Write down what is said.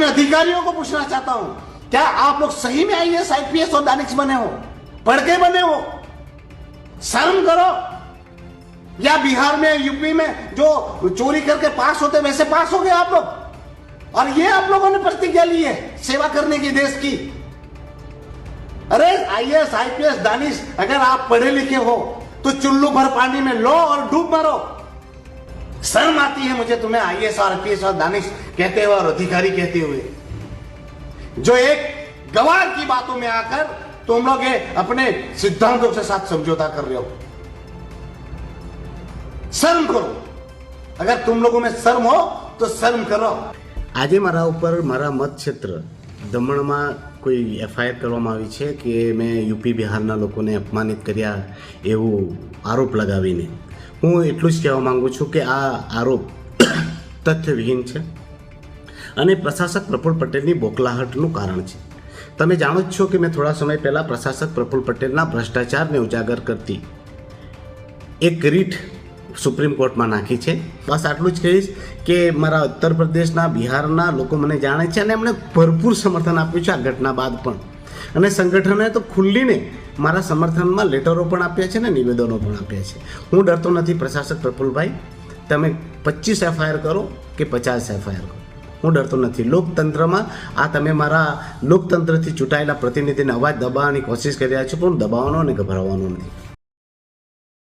अधिकारियों को पूछना चाहता हूं, क्या आप लोग सही में आईएएस आईपीएस और दानिश बने हो? पढ़ के बने हो? शर्म करो। या बिहार में यूपी में जो चोरी करके पास होते वैसे पास हो गए आप लोग, और ये आप लोगों ने प्रतिज्ञा ली है सेवा करने की देश की। अरे आईएएस आईपीएस दानिश, अगर आप पढ़े लिखे हो तो चुल्लू भर पानी में लो और डूब मरो। शर्म आती है मुझे तुम्हें आईएएस और आईपीएस और दानिश कहते हुए और अधिकारी कहते हुए, जो एक गवार की बातों में आकर तुम लोग ये अपने सिद्धांतों के साथ समझौता कर रहे हो। शर्म करो। अगर तुम लोगों में शर्म हो तो शर्म करो। આજે મારા ઉપર મારા મત ક્ષેત્ર દમણમાં કોઈ એફઆઈઆર કરવામાં આવી છે કે મેં યુપી બિહારના લોકોને અપમાનિત કર્યા એવું આરોપ લગાવીને હું એટલું જ કહેવા માગું છું કે આ આરોપ તથ્યવિહીન છે અને પ્રશાસક પ્રફુલ્લ પટેલની બોકલાહટનું કારણ છે। તમે જાણો જ છો કે મેં થોડા સમય પહેલાં પ્રશાસક પ્રફુલ્લ પટેલના ભ્રષ્ટાચારને ઉજાગર કરતી એક રીટ સુપ્રીમ કોર્ટમાં નાખી છે। બસ આટલું જ કહીશ કે મારા ઉત્તર પ્રદેશના બિહારના લોકો મને જાણે છે અને એમણે ભરપૂર સમર્થન આપ્યું છે આ ઘટના બાદ પણ, અને સંગઠને તો ખુલ્લીને મારા સમર્થનમાં લેટરો પણ આપ્યા છે ને નિવેદનો પણ આપ્યા છે। હું ડરતો નથી પ્રશાસક પ્રફુલ્લભાઈ, તમે 25 એફઆઈઆર કરો કે 50 એફઆઈઆર કરો, હું ડરતો નથી। લોકતંત્રમાં આ તમે મારા લોકતંત્રથી ચૂંટાયેલા પ્રતિનિધિને અવાજ દબાવવાની કોશિશ કરી રહ્યા છો, પણ દબાવવાનો અને ગભરાવાનો નથી।